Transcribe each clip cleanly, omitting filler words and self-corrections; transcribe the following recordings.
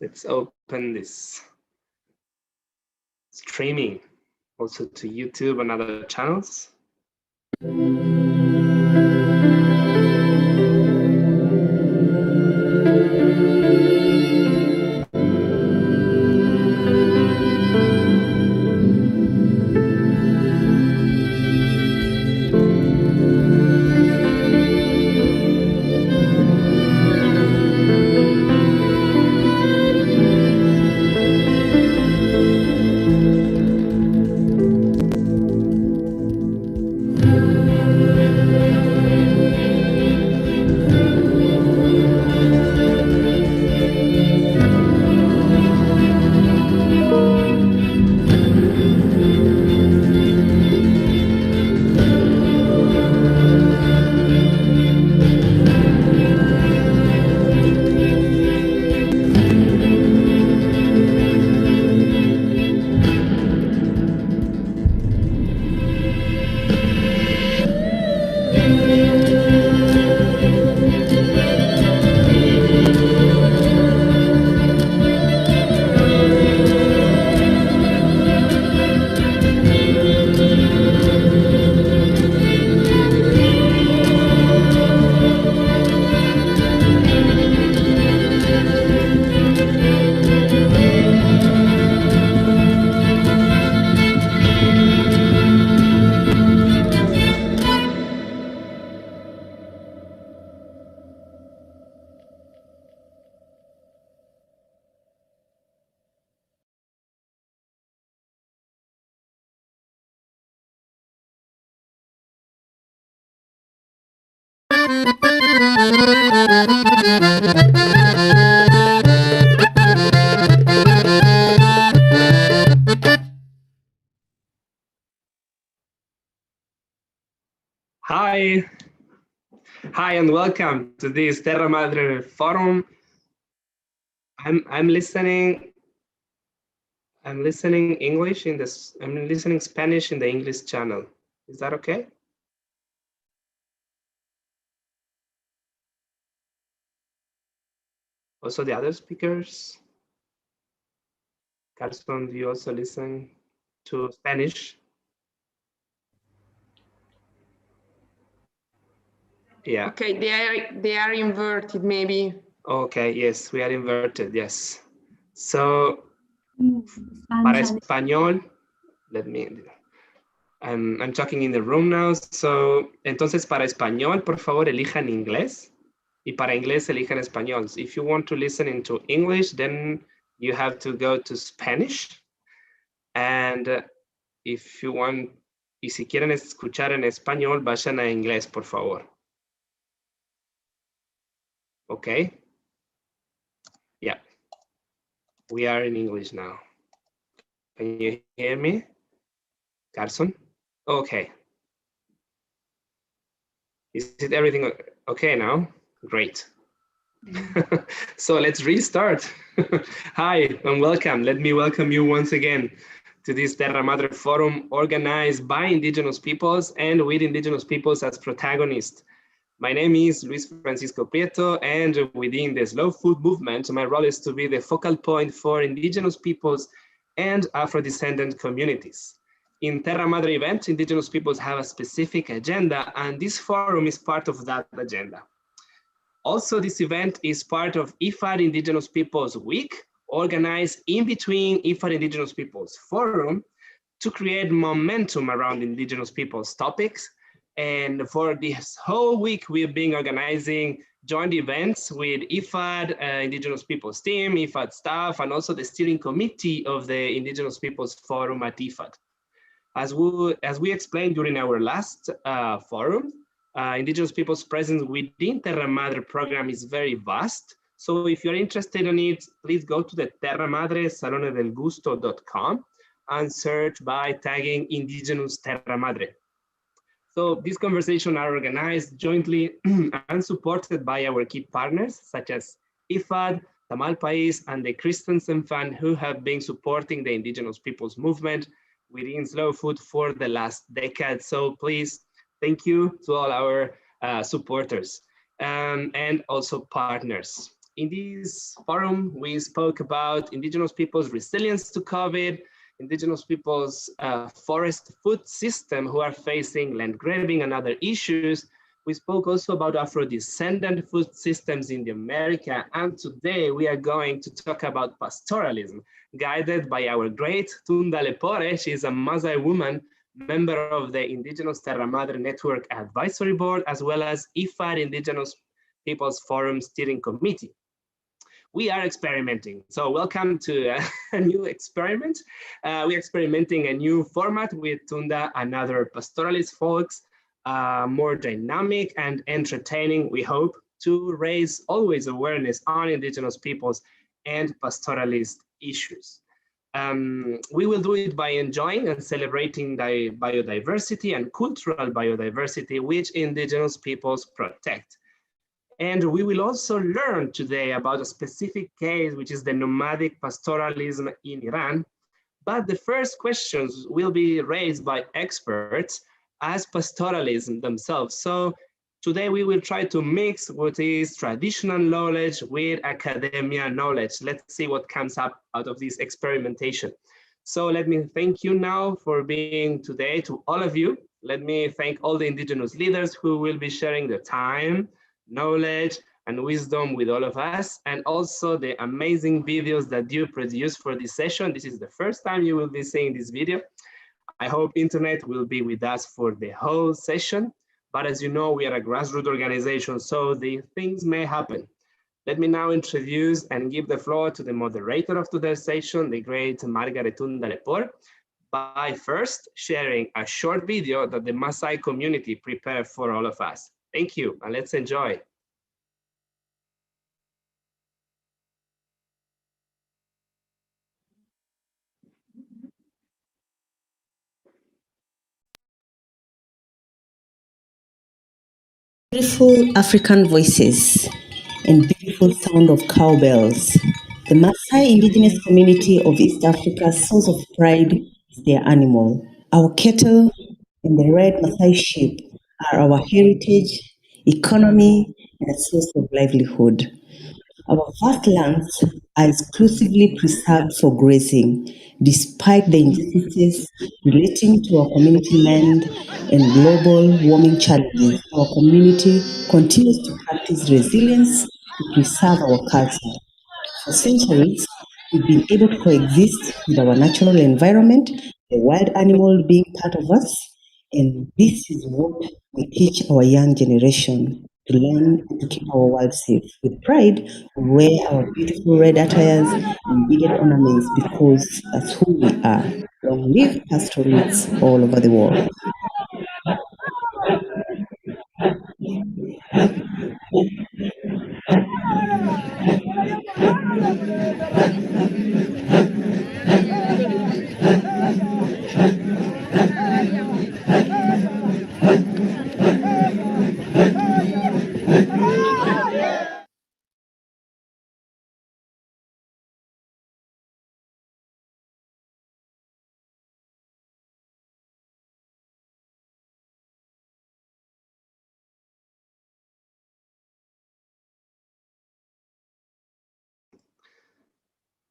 Let's open this streaming also to YouTube and other channels. Hi and welcome to this Terra Madre forum. I'm listening English in this. I'm listening Spanish in the English channel. Is that okay? Also the other speakers. Carson, do you also listen to Spanish? Yeah. Okay, they are inverted maybe. Okay, yes, we are inverted, yes. So, para español, I'm talking in the room now. So, entonces para español, por favor, elijan inglés. Y para inglés, elijan español. So if you want to listen into English, then you have to go to Spanish. And if you want, y si quieren escuchar en español, vayan a inglés, por favor. Okay. Yeah. We are in English now. Can you hear me, Carson? Okay. Is it everything okay now? Great. So let's restart. Hi and welcome. Let me welcome you once again to this Terra Madre Forum organized by Indigenous peoples and with Indigenous peoples as protagonists. My name is Luis Francisco Prieto, and within the Slow Food movement, my role is to be the focal point for Indigenous peoples and Afro-descendant communities. In Terra Madre event, Indigenous peoples have a specific agenda, and this forum is part of that agenda. Also, this event is part of IFAD Indigenous Peoples Week, organized in between IFAD Indigenous Peoples Forum to create momentum around Indigenous peoples topics. And for this whole week, we've been organizing joint events with IFAD Indigenous Peoples team, IFAD staff, and also the steering committee of the Indigenous Peoples Forum at IFAD. As we explained during our last forum, Indigenous peoples' presence within Terra Madre program is very vast. So if you're interested in it, please go to the Terra Madre salonedelgusto.com and search by tagging Indigenous Terra Madre. So these conversations are organized jointly and supported by our key partners, such as IFAD, Tamal País, and the Christensen Fund, who have been supporting the Indigenous peoples movement within Slow Food for the last decade. So please, thank you to all our supporters and also partners. In this forum, we spoke about Indigenous peoples' resilience to COVID, Indigenous peoples' forest food system who are facing land grabbing and other issues. We spoke also about Afro-descendant food systems in the America, and today we are going to talk about pastoralism, guided by our great Tunda Lepore. She is a Maasai woman, member of the Indigenous Terra Madre Network Advisory Board, as well as IFAD Indigenous Peoples Forum Steering Committee. We are experimenting. So welcome to a new experiment. We're experimenting a new format with Tunda and other pastoralist folks, more dynamic and entertaining, we hope, to raise always awareness on Indigenous peoples and pastoralist issues. We will do it by enjoying and celebrating the biodiversity and cultural biodiversity which Indigenous peoples protect. And we will also learn today about a specific case, which is the nomadic pastoralism in Iran. But the first questions will be raised by experts as pastoralism themselves. So today we will try to mix what is traditional knowledge with academia knowledge. Let's see what comes up out of this experimentation. So let me thank you now for being today to all of you. Let me thank all the Indigenous leaders who will be sharing their time, knowledge, and wisdom with all of us, and also the amazing videos that you produce for this session. This is the first time you will be seeing this video. I hope internet will be with us for the whole session, but as you know, we are a grassroots organization, so the things may happen. Let me now introduce and give the floor to the moderator of today's session, the great Margaret Tunda Lepore, by first sharing a short video that the Maasai community prepared for all of us. Thank you, and let's enjoy. Beautiful African voices and beautiful sound of cowbells. The Maasai indigenous community of East Africa's source of pride is their animal. Our cattle and the red Maasai sheep are our heritage, economy, and a source of livelihood. Our vast lands are exclusively preserved for grazing, despite the injustices relating to our community land and global warming challenges. Our community continues to practice resilience to preserve our culture. For centuries, we've been able to coexist with our natural environment, the wild animal being part of us, and this is what we teach our young generation to learn and to keep our world safe. With pride, we wear our beautiful red attires and beaded ornaments because that's who we are. Long live pastoralists all over the world.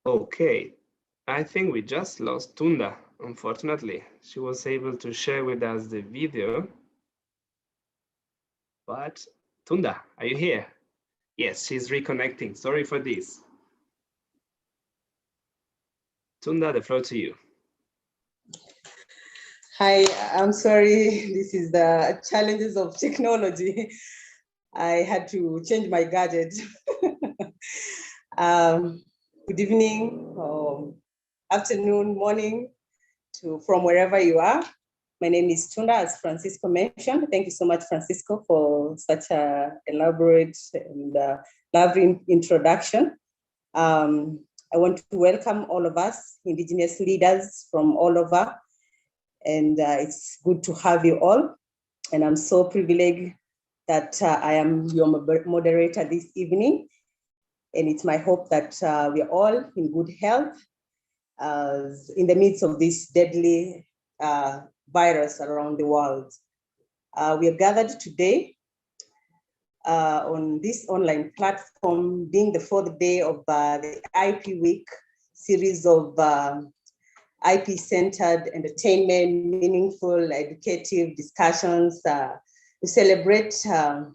Okay, I think we just lost Tunda, unfortunately. She was able to share with us the video. But Tunda, are you here? Yes, she's reconnecting. Sorry for this. Tunda, the floor to you. Hi, I'm sorry. This is the challenges of technology. I had to change my gadget. Good evening, afternoon, morning, from wherever you are. My name is Tunda, as Francisco mentioned. Thank you so much, Francisco, for such an elaborate and lovely introduction. I want to welcome all of us, Indigenous leaders from all over, and it's good to have you all. And I'm so privileged that I am your moderator this evening. And it's my hope that we're all in good health in the midst of this deadly virus around the world. We are gathered today on this online platform, being the fourth day of the IP Week series of IP-centered entertainment, meaningful, educative discussions. We celebrate a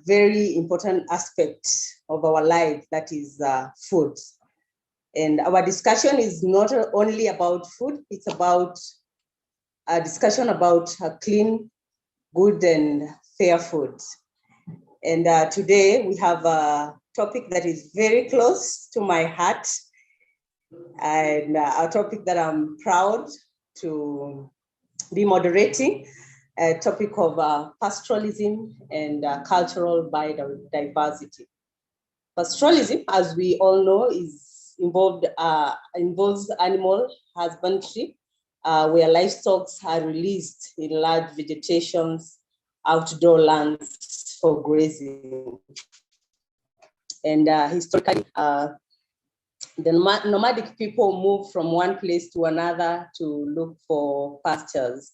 very important aspect of our life, that is food. And our discussion is not only about food, it's about a discussion about clean, good, and fair food. And today we have a topic that is very close to my heart, and a topic that I'm proud to be moderating, a topic of pastoralism and cultural biodiversity. Pastoralism, as we all know, involves animal husbandry, where livestock are released in large vegetations, outdoor lands for grazing. And historically, the nomadic people move from one place to another to look for pastures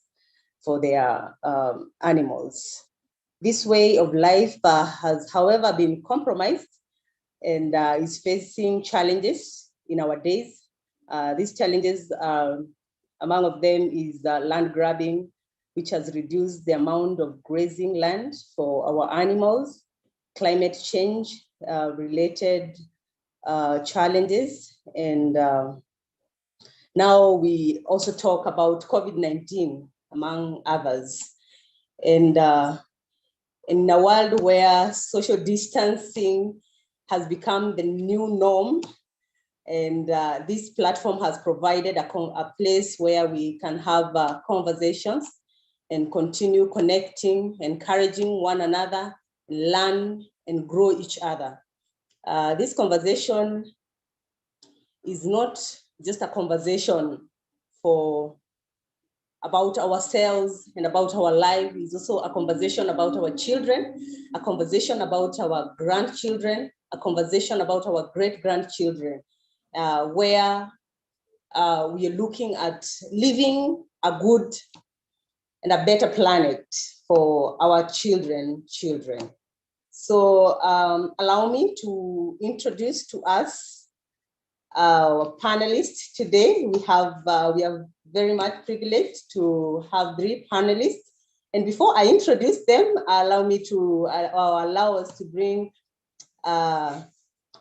for their animals. This way of life has, however, been compromised and is facing challenges in our days. These challenges, among of them is land grabbing, which has reduced the amount of grazing land for our animals, climate change related challenges, and now we also talk about COVID-19, among others. And in a world where social distancing has become the new norm, and this platform has provided a place where we can have conversations and continue connecting, encouraging one another, learn and grow each other. This conversation is not just a conversation about ourselves and about our life. It's also a conversation about our children, a conversation about our grandchildren, a conversation about our great-grandchildren, where we are looking at living a good and a better planet for our children. So allow me to introduce to us our panelists today. We are very much privileged to have 3 panelists. And before I introduce them, allow us to bring an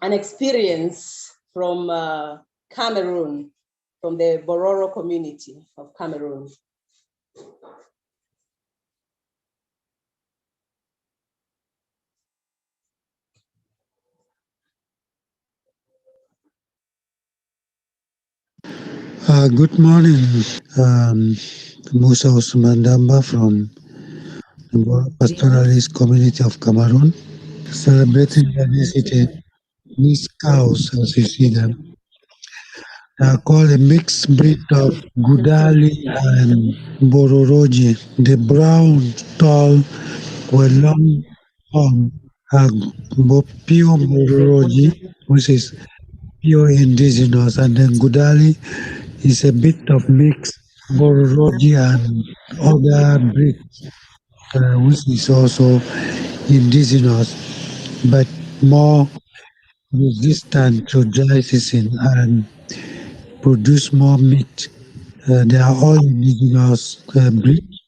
experience from Cameroon, from the Bororo community of Cameroon. Good morning. Musa Usman Damba from the Pastoralist community of Cameroon, celebrating diversity. These cows, as you see them, they are called a mixed breed of Gudali and Bororoji. The brown, tall, with long horn are pure Bororoji, which is pure indigenous, and then Gudali is a bit of mixed Bororoji and other breeds, which is also indigenous, but more resistant to dry season and produce more meat. They are all indigenous breeds.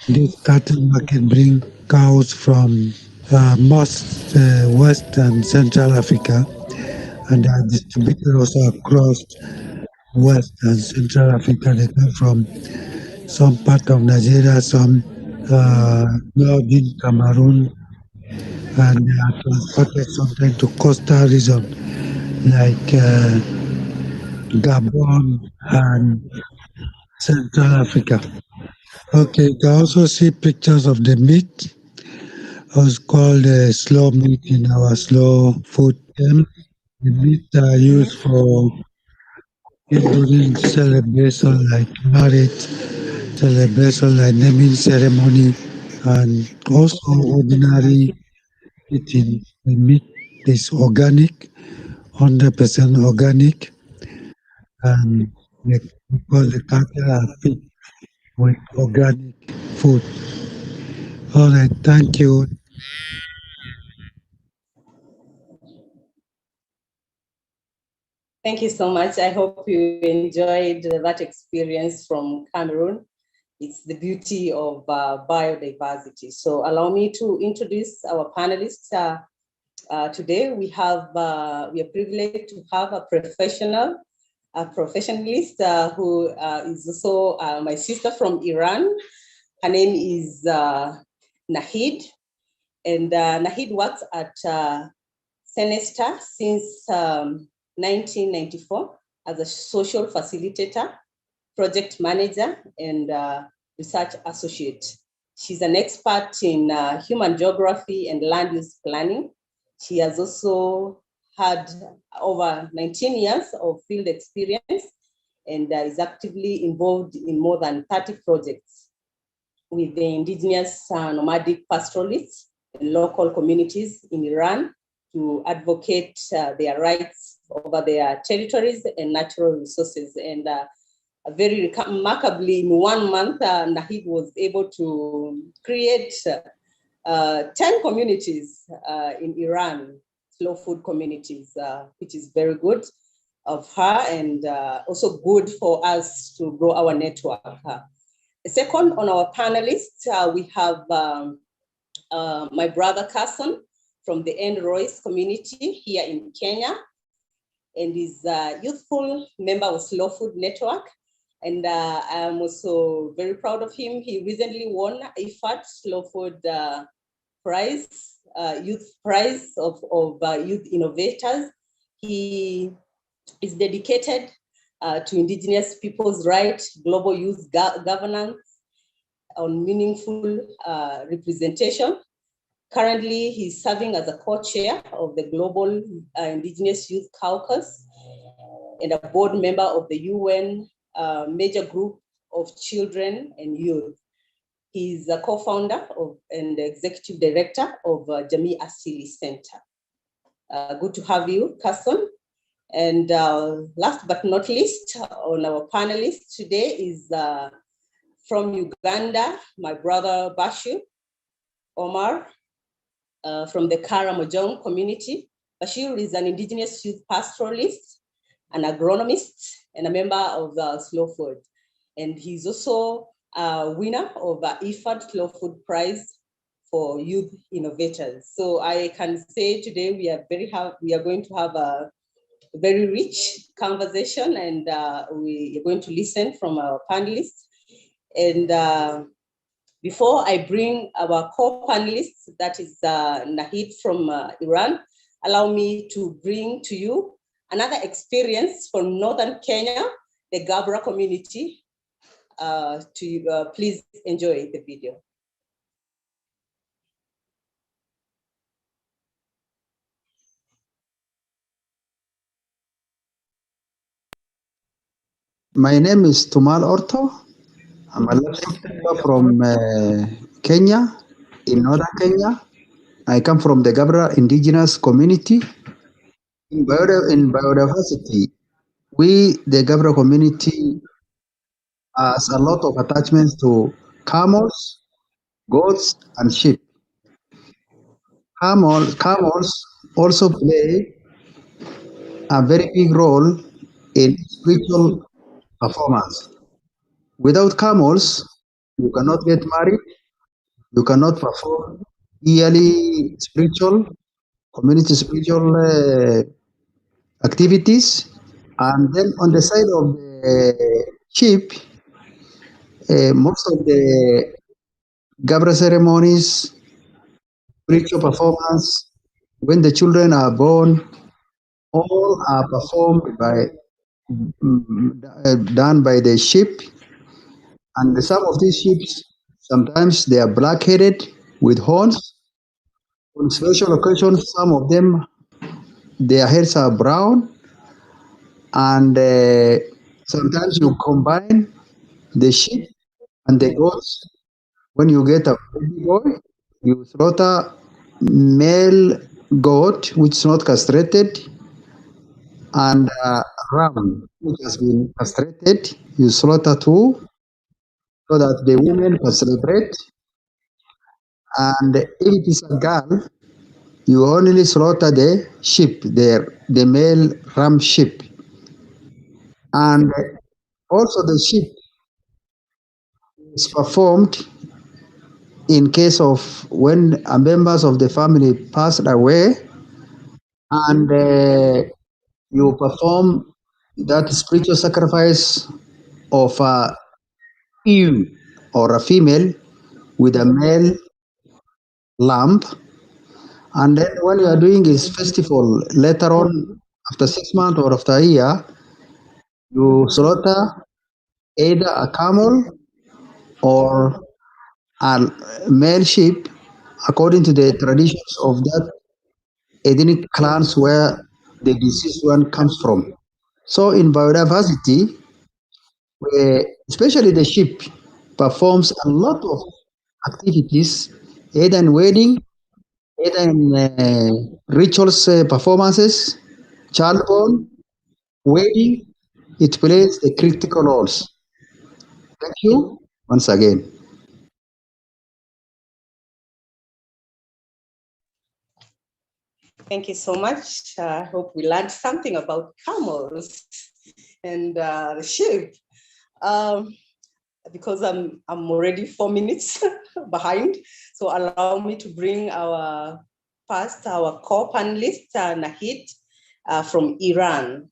This cattle market bring cows from most West and Central Africa, and they are distributed also across West and Central Africa. They come from some part of Nigeria, some northern Cameroon, and they are transported sometimes to coastal region like Gabon and Central Africa. Okay, you can also see pictures of the meat. It's called slow meat in our slow food term. The meat are used for during celebration like marriage, celebration like naming ceremony, and also ordinary eating. The meat is organic, 100% organic, and because the cattle are fed with organic food. All right, thank you. Thank you so much. I hope you enjoyed that experience from Cameroon. It's the beauty of biodiversity. So allow me to introduce our panelists. Today we are privileged to have a professionalist who is also my sister from Iran. Her name is Nahid, and Nahid works at CENESTA since 1994 as a social facilitator, project manager, and research associate. She's an expert in human geography and land use planning. She has also had over 19 years of field experience and is actively involved in more than 30 projects with the indigenous nomadic pastoralists and local communities in Iran to advocate their rights over their territories and natural resources. And very remarkably, in 1 month, Nahid was able to create 10 communities in Iran, slow food communities, which is very good of her and also good for us to grow our network. Second, on our panelists, we have my brother Carson from the Royce community here in Kenya, and is a youthful member of Slow Food Network. And I'm also very proud of him. He recently won IFAD Slow Food Prize, Youth Prize of Youth Innovators. He is dedicated to Indigenous people's rights, global youth governance, on meaningful representation. Currently, he's serving as a co-chair of the Global Indigenous Youth Caucus and a board member of the UN Major Group of Children and Youth. He's a co-founder and executive director of Jamii Asili Center. Good to have you, Carson. And last but not least, on our panelists today is from Uganda, my brother Bashir Omar, from the Karamojong community. Bashir is an indigenous youth pastoralist, an agronomist, and a member of the Slow Food. And he's also a winner of the IFAD Slow Food Prize for Youth Innovators. So I can say today we are going to have a very rich conversation, and we are going to listen from our panelists. And before I bring our co-panelists, that is Nahid from Iran, allow me to bring to you another experience from Northern Kenya, the Gabra community. Please enjoy the video. My name is Tumal Orto. I'm a livestock member from Kenya, in northern Kenya. I come from the Gabra indigenous community. In biodiversity, we, the Gabra community, has a lot of attachments to camels, goats, and sheep. Camels also play a very big role in spiritual performance. Without camels, you cannot get married, you cannot perform yearly community spiritual activities. And then on the side of the sheep, most of the Gabra ceremonies, spiritual performance, when the children are born, all are performed by done by the sheep. And some of these sheep, sometimes they are black-headed with horns. On special occasions, some of them, their heads are brown. And sometimes you combine the sheep and the goats. When you get a baby boy, you slaughter male goat, which is not castrated, and ram, which has been castrated. You slaughter two, so that the women can celebrate. And if it is a girl, you only slaughter the sheep, the male ram sheep. And also the sheep is performed in case of when members of the family passed away, and you perform that spiritual sacrifice of a ewe or a female with a male lamb. And then when you are doing this festival later on, after 6 months or after a year, you slaughter either a camel or a male sheep according to the traditions of that ethnic clans where the deceased one comes from. So in biodiversity, especially the sheep performs a lot of activities, either in wedding, either in rituals performances, childborn, wedding. It plays the critical roles. Thank you once again. Thank you so much. I hope we learned something about camels and the sheep. Because I'm already 4 minutes behind, so allow me to bring our co-panelist, Nahid from Iran.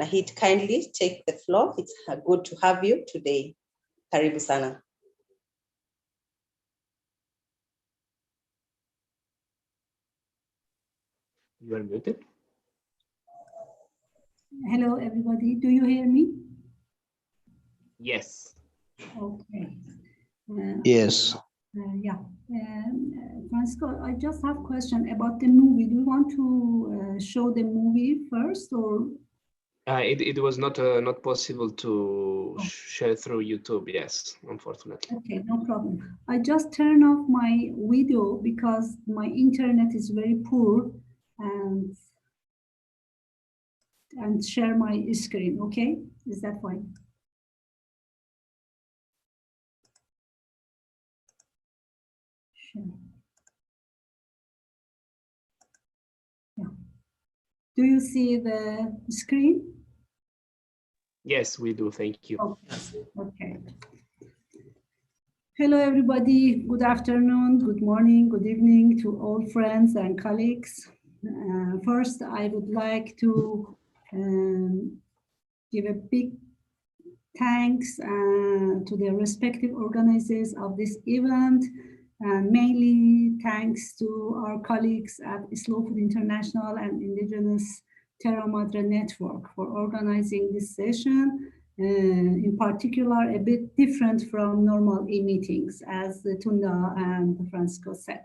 Nahid, kindly take the floor. It's good to have you today. Karibu sana. You are muted. Hello, everybody. Do you hear me? Yes. Okay. Yes. Yeah. Francisco, I just have a question about the movie. Do you want to show the movie first, or? It was not possible to share through YouTube. Yes, unfortunately. Okay, no problem. I just turn off my video because my internet is very poor, and share my screen. Okay, is that fine? Sure. Yeah. Do you see the screen? Yes, we do. Thank you. Okay. Hello, everybody. Good afternoon, good morning, good evening to all friends and colleagues. First, I would like to give a big thanks to the respective organizers of this event, and mainly thanks to our colleagues at Slow Food International and Indigenous Terra Madre Network for organizing this session. In particular, a bit different from normal e-meetings, as Tunda and Francisco said.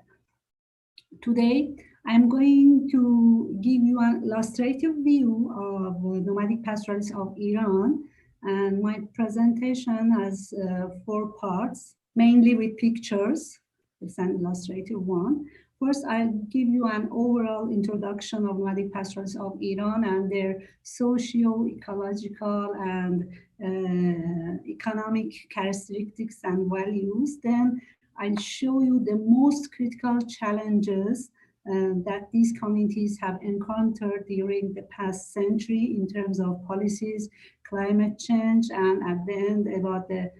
Today, I'm going to give you an illustrative view of nomadic pastoralists of Iran, and my presentation has 4 parts, mainly with pictures. It's an illustrative one. First, I'll give you an overall introduction of nomadic pastoralists of Iran and their socio-ecological and economic characteristics and values. Then I'll show you the most critical challenges that these communities have encountered during the past century in terms of policies, climate change, and at the end about the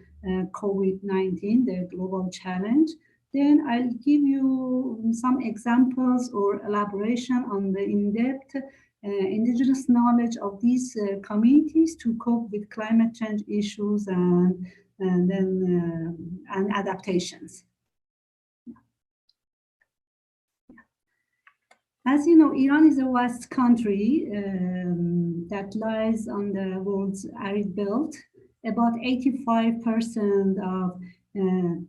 COVID-19, the global challenge. Then I'll give you some examples or elaboration on the in-depth indigenous knowledge of these communities to cope with climate change issues and adaptations. As you know, Iran is a vast country that lies on the world's arid belt. About 85% of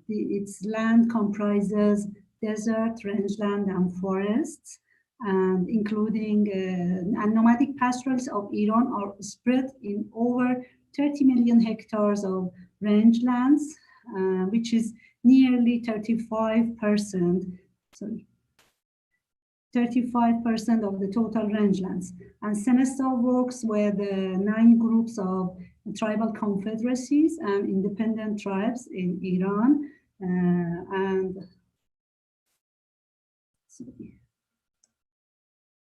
its land comprises desert, rangeland, and forests, and including and nomadic pastoralists of Iran are spread in over 30 million hectares of rangelands, which is nearly 35%. Sorry. 35% of the total rangelands. And CENESTA works with 9 groups of tribal confederacies and independent tribes in Iran. And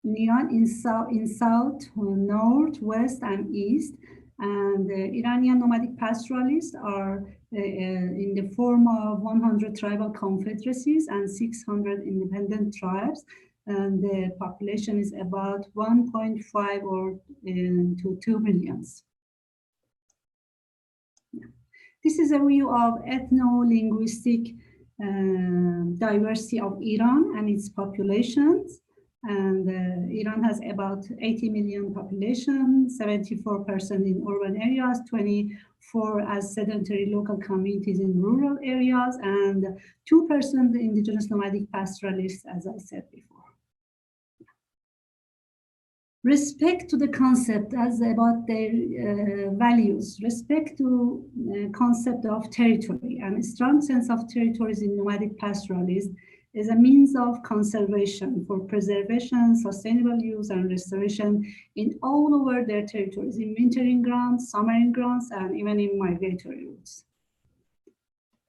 In Iran, in south, north, west, and east, and Iranian nomadic pastoralists are in the form of 100 tribal confederacies and 600 independent tribes, and the population is about 1.5 or to 2 millions. This is a view of ethno-linguistic diversity of Iran and its populations. And Iran has about 80 million population, 74% in urban areas, 24% as sedentary local communities in rural areas, and 2% indigenous nomadic pastoralists, as I said before. Respect to the concept as about their values, respect to concept of territory, and a strong sense of territories in nomadic pastoralists is a means of conservation for preservation, sustainable use, and restoration in all over their territories, in wintering grounds, summering grounds, and even in migratory routes.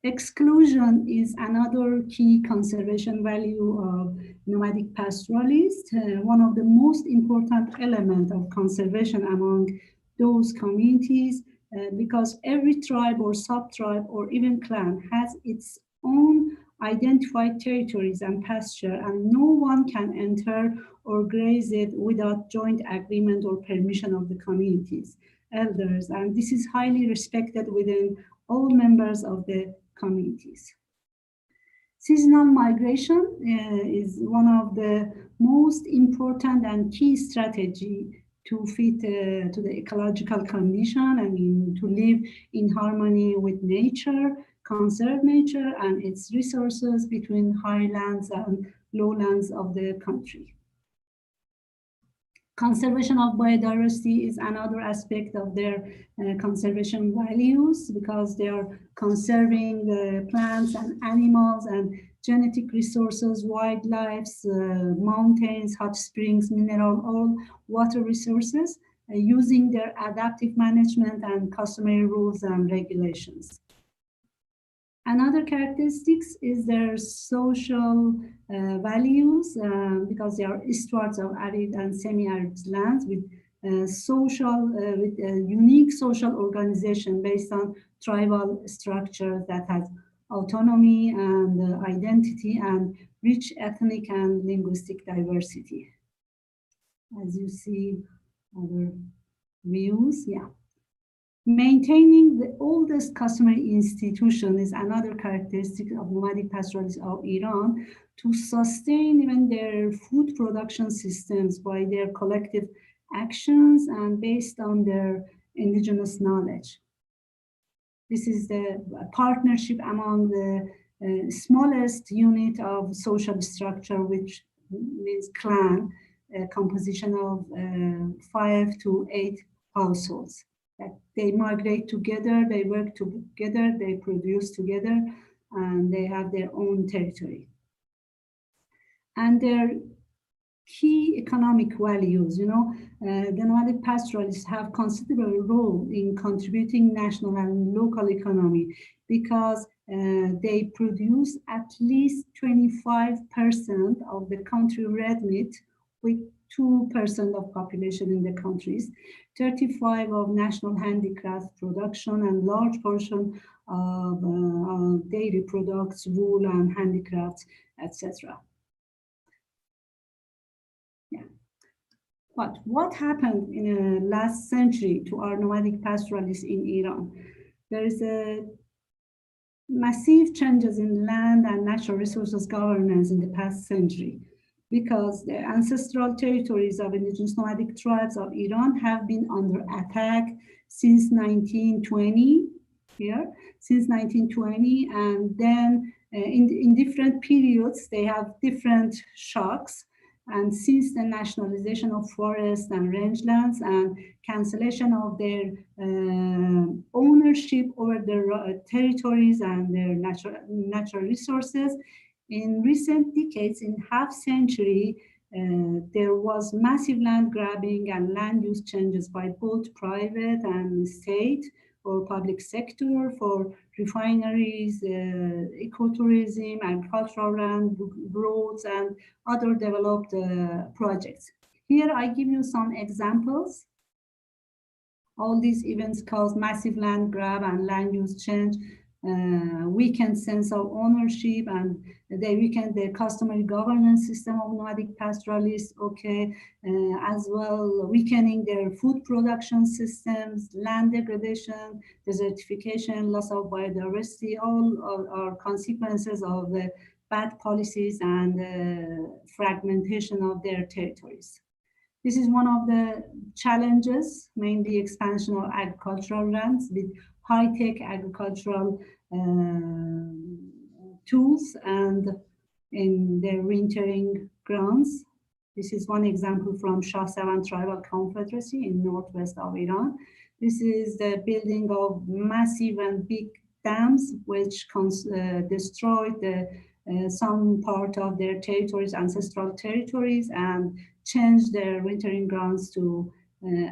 Exclusion is another key conservation value of nomadic pastoralists, one of the most important elements of conservation among those communities, because every tribe or sub-tribe or even clan has its own identified territories and pasture, and no one can enter or graze it without joint agreement or permission of the community's elders. And this is highly respected within all members of the communities. Seasonal migration is one of the most important and key strategy to fit to the ecological condition and to live in harmony with nature, conserve nature and its resources between highlands and lowlands of the country. Conservation of biodiversity is another aspect of their conservation values, because they are conserving the plants and animals and genetic resources, wildlife, mountains, hot springs, mineral, all water resources, using their adaptive management and customary rules and regulations. Another characteristics is their social values, because they are stewards of arid and semi-arid lands with unique social organization based on tribal structures that has autonomy and identity and rich ethnic and linguistic diversity. As you see, other views, yeah. Maintaining the oldest customary institution is another characteristic of nomadic pastoralists of Iran, to sustain even their food production systems by their collective actions and based on their indigenous knowledge. This is the partnership among the smallest unit of social structure, which means clan, composition of 5 to 8 households. That they migrate together, they work together, they produce together, and they have their own territory. And their key economic values, the nomadic pastoralists have considerable role in contributing national and local economy, because they produce at least 25% of the country red meat, with 2% of population in the countries, 35% of national handicraft production, and large portion of dairy products, wool and handicrafts, etc. Yeah. But what happened in the last century to our nomadic pastoralists in Iran? There is a massive changes in land and natural resources governance in the past century, because the ancestral territories of indigenous nomadic tribes of Iran have been under attack since 1920, and then in different periods, they have different shocks. And since the nationalization of forests and rangelands and cancellation of their ownership over their territories and their natural resources, in recent decades, in half century, there was massive land grabbing and land use changes by both private and state, or public sector, for refineries, ecotourism, agricultural land, roads, and other developed projects. Here I give you some examples. All these events cause massive land grab and land use change, weakened sense of ownership, and they weaken the customary governance system of nomadic pastoralists, as well weakening their food production systems, land degradation, desertification, loss of biodiversity, all are consequences of the bad policies and fragmentation of their territories. This is one of the challenges, mainly expansion of agricultural lands with high-tech agricultural tools and in their wintering grounds. This is one example from Shah Savan Tribal Confederacy in northwest of Iran. This is the building of massive and big dams which destroyed some part of their territories, ancestral territories, and change their wintering grounds to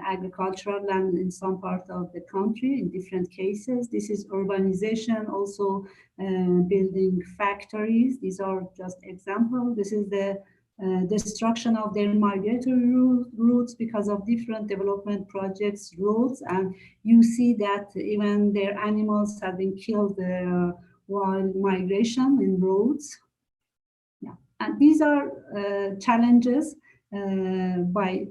agricultural land in some part of the country in different cases. This is urbanization, also building factories. These are just examples. This is the destruction of their migratory routes because of different development projects, roads, and you see that even their animals have been killed while migration in roads. Yeah. And these are challenges by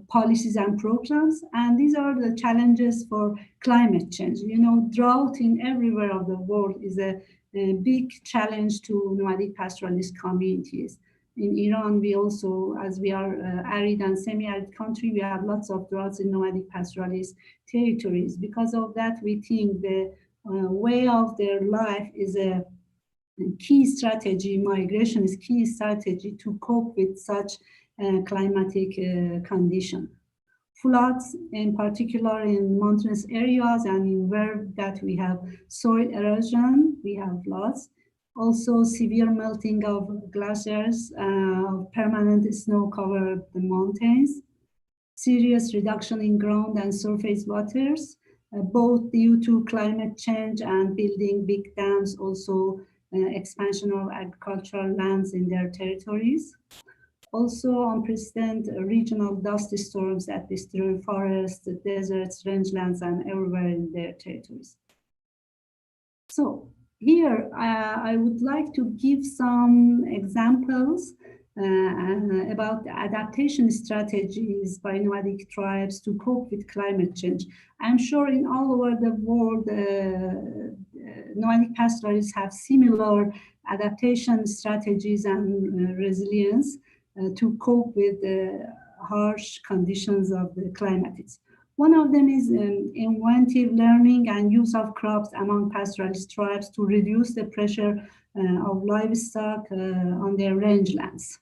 policies and programs, and these are the challenges for climate change. You know, drought in everywhere of the world is a big challenge to nomadic pastoralist communities. In Iran, we also, as we are arid and semi-arid country, we have lots of droughts in nomadic pastoralist territories. Because of that, we think the way of their life is a key strategy. Migration is key strategy to cope with such climatic condition. Floods, in particular in mountainous areas and in where that we have soil erosion, we have floods. Also severe melting of glaciers, permanent snow cover the mountains, serious reduction in ground and surface waters, both due to climate change and building big dams, also expansion of agricultural lands in their territories. Also unprecedented regional dust storms that destroy forests, deserts, rangelands, and everywhere in their territories. So here I would like to give some examples about the adaptation strategies by nomadic tribes to cope with climate change. I'm sure in all over the world, nomadic pastoralists have similar adaptation strategies and resilience to cope with the harsh conditions of the climates. One of them is inventive learning and use of crops among pastoralist tribes to reduce the pressure of livestock on their rangelands.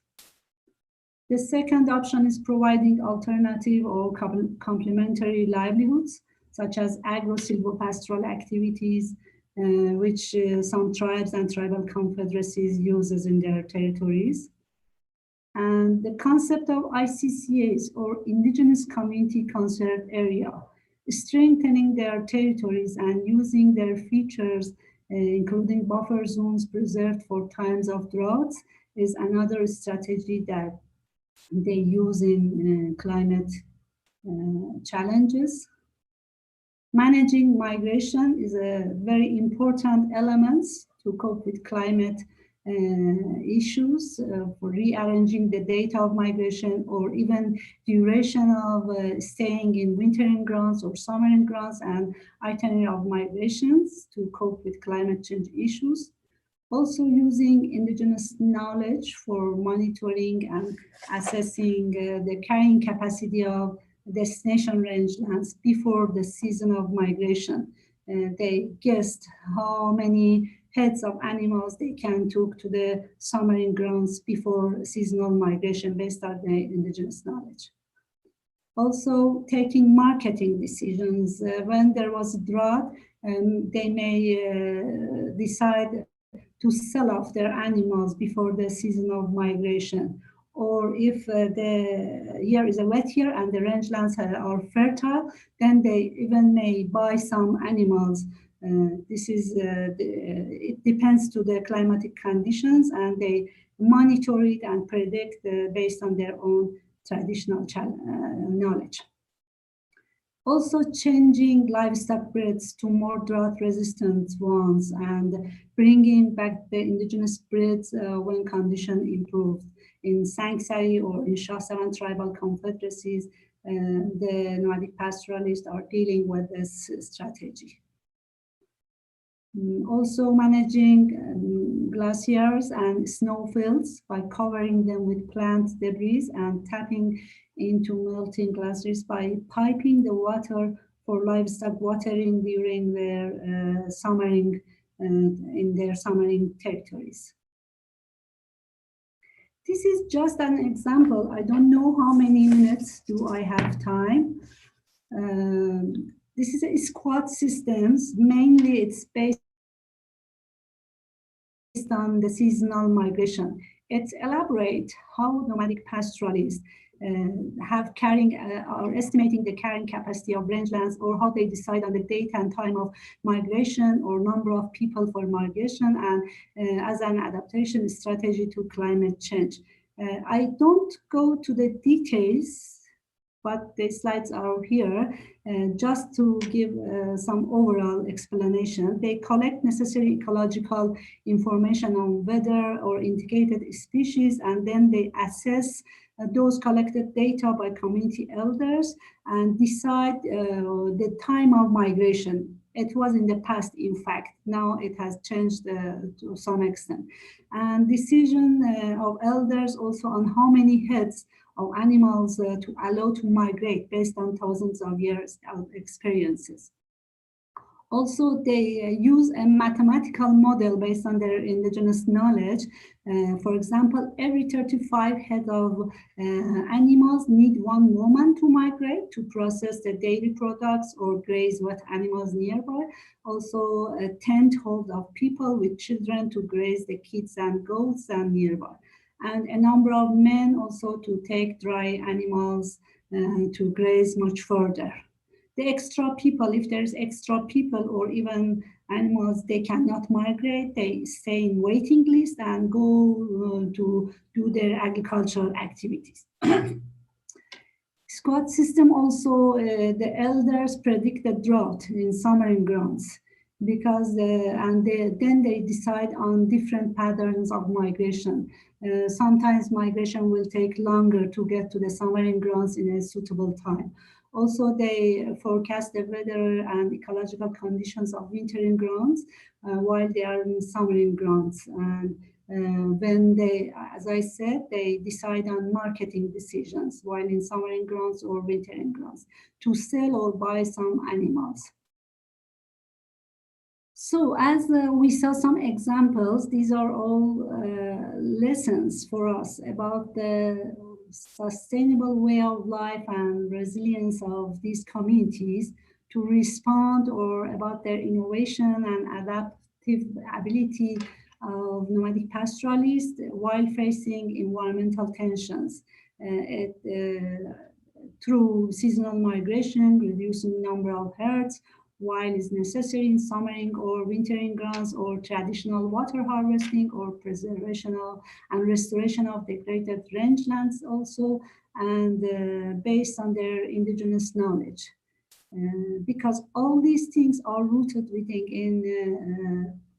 The second option is providing alternative or complementary livelihoods, such as agro-silvopastoral activities, which some tribes and tribal confederacies uses in their territories. And the concept of ICCAs, or Indigenous Community Conserved Area, strengthening their territories and using their features, including buffer zones preserved for times of droughts, is another strategy that they use in climate challenges. Managing migration is a very important element to cope with climate issues, for rearranging the data of migration or even duration of staying in wintering grounds or summering grounds, and itinerary of migrations to cope with climate change issues. Also using indigenous knowledge for monitoring and assessing the carrying capacity of destination rangelands before the season of migration. They guessed how many heads of animals they can take to the summering grounds before seasonal migration based on the indigenous knowledge. Also taking marketing decisions. When there was a drought, they may decide to sell off their animals before the season of migration, or if the year is a wet year and the rangelands are fertile, then they even may buy some animals. It depends to the climatic conditions, and they monitor it and predict based on their own traditional knowledge. Also changing livestock breeds to more drought-resistant ones and bringing back the indigenous breeds when condition improved. In Sangsari or in Shah 7 tribal confederacies, the nomadic pastoralists are dealing with this strategy. Also managing glaciers and snowfields by covering them with plant debris and tapping into melting glaciers by piping the water for livestock watering during their summering in their summering territories. This is just an example. I don't know how many minutes do I have time. This is a squad systems. Mainly it's based on the seasonal migration. It elaborates how nomadic pastoralists are estimating the carrying capacity of rangelands, or how they decide on the date and time of migration or number of people for migration, and as an adaptation strategy to climate change. I don't go to the details, but the slides are here just to give some overall explanation. They collect necessary ecological information on weather or indicated species, and then they assess those collected data by community elders and decide the time of migration. It was in the past, in fact. Now it has changed to some extent. And decision of elders also on how many heads of animals to allow to migrate based on thousands of years of experiences. Also, they use a mathematical model based on their indigenous knowledge. For example, every 35 head of animals need one woman to migrate to process the dairy products or graze wet animals nearby. Also, a tenfold of people with children to graze the kids and goats and nearby. And a number of men also to take dry animals to graze much further. The extra people, if there's extra people or even animals, they cannot migrate, they stay in waiting list and go to do their agricultural activities. Squad system also, the elders predict the drought in summering grounds, because then they decide on different patterns of migration. Sometimes migration will take longer to get to the summering grounds in a suitable time. Also, they forecast the weather and ecological conditions of wintering grounds while they are in summering grounds. And when they, as I said, they decide on marketing decisions while in summering grounds or wintering grounds to sell or buy some animals. So as we saw some examples, these are all lessons for us about the sustainable way of life and resilience of these communities to respond, or about their innovation and adaptive ability of nomadic pastoralists while facing environmental tensions. Through seasonal migration, reducing number of herds, while is necessary in summering or wintering grounds, or traditional water harvesting or preservation of and restoration of degraded rangelands also, and based on their indigenous knowledge. Because all these things are rooted within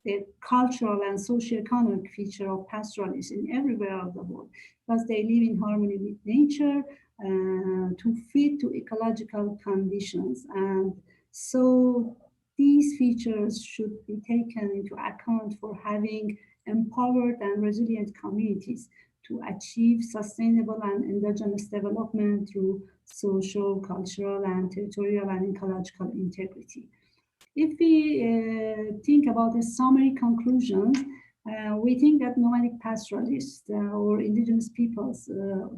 the cultural and socio-economic feature of pastoralists in everywhere of the world, because they live in harmony with nature to fit to ecological conditions. And so these features should be taken into account for having empowered and resilient communities to achieve sustainable and indigenous development through social, cultural, and territorial and ecological integrity. If we think about the summary conclusions, we think that nomadic pastoralists or indigenous peoples,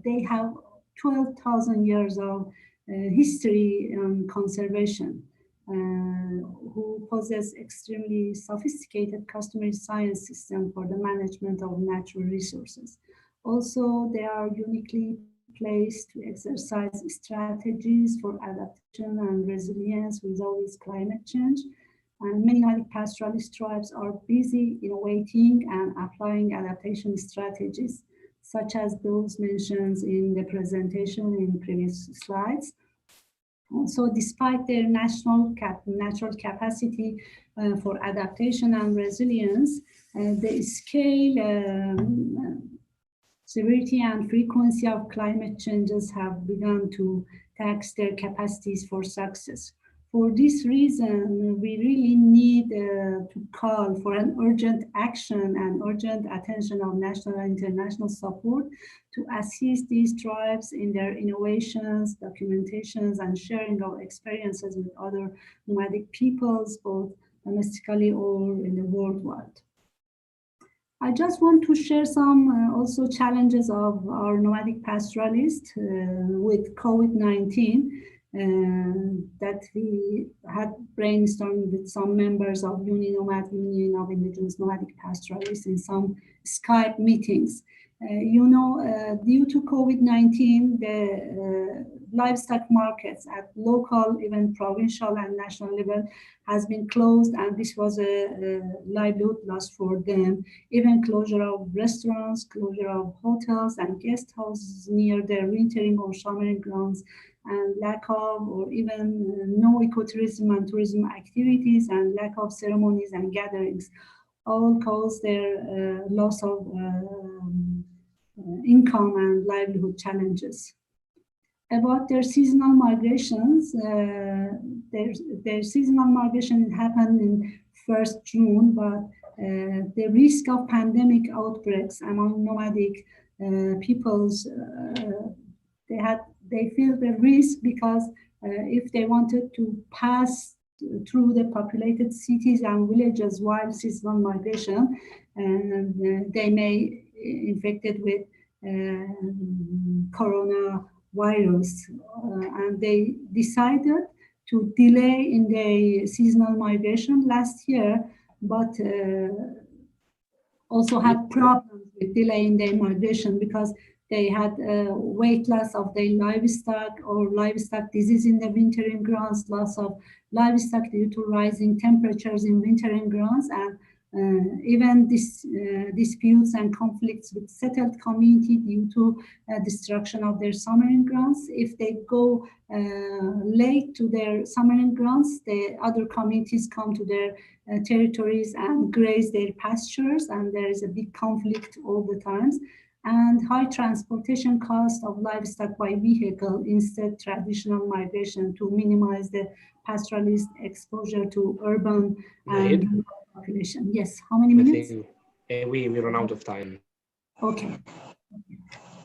they have 12,000 years of history on conservation, who possess extremely sophisticated customary science system for the management of natural resources. Also, they are uniquely placed to exercise strategies for adaptation and resilience with all this climate change. And many nomadic pastoralist tribes are busy innovating and applying adaptation strategies, such as those mentioned in the presentation in previous slides. So despite their natural capacity for adaptation and resilience, the scale, severity and frequency of climate changes have begun to tax their capacities for success. For this reason, we really need to call for an urgent action and urgent attention of national and international support to assist these tribes in their innovations, documentations, and sharing of experiences with other nomadic peoples, both domestically or in the worldwide. I just want to share some also challenges of our nomadic pastoralists with COVID-19 that we had brainstormed with some members of UniNomad, Union of Indigenous Nomadic Pastoralists, in some Skype meetings. Due to COVID-19, the livestock markets at local, even provincial and national level has been closed, and this was a livelihood loss for them. Even closure of restaurants, closure of hotels and guest houses near their wintering or summering grounds, and lack of or even no ecotourism and tourism activities, and lack of ceremonies and gatherings all cause their loss of income and livelihood challenges. About their seasonal migrations, their seasonal migration happened in 1st June, but the risk of pandemic outbreaks among nomadic peoples, they feel the risk because if they wanted to pass through the populated cities and villages while seasonal migration, they may infected with coronavirus, and they decided to delay in the seasonal migration last year, but also had problems with delaying their migration because they had weight loss of their livestock or livestock disease in the wintering grounds, loss of livestock due to rising temperatures in wintering grounds, and even disputes and conflicts with settled community due to destruction of their summering grounds. If they go late to their summering grounds, the other communities come to their territories and graze their pastures, and there is a big conflict all the times. And high transportation cost of livestock by vehicle instead traditional migration to minimize the pastoralist exposure to urban and population. Yes, how many minutes? We run out of time. Okay.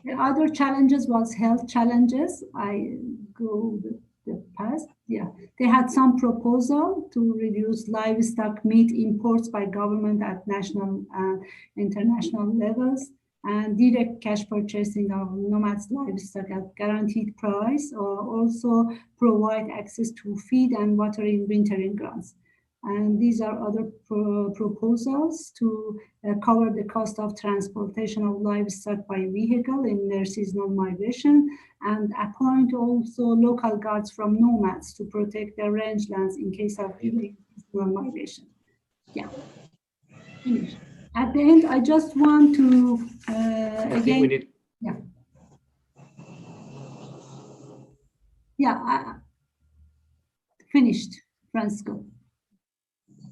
The other challenges was health challenges. I go with the past. Yeah, they had some proposal to reduce livestock meat imports by government at national and international levels, and direct cash purchasing of nomads livestock at guaranteed price, or also provide access to feed and water in wintering grounds. And these are other proposals to cover the cost of transportation of livestock by vehicle in their seasonal migration, and appoint also local guards from nomads to protect their rangelands in case of seasonal migration. Yeah. Finish. At the end, I just want to again. Finished, Francisco.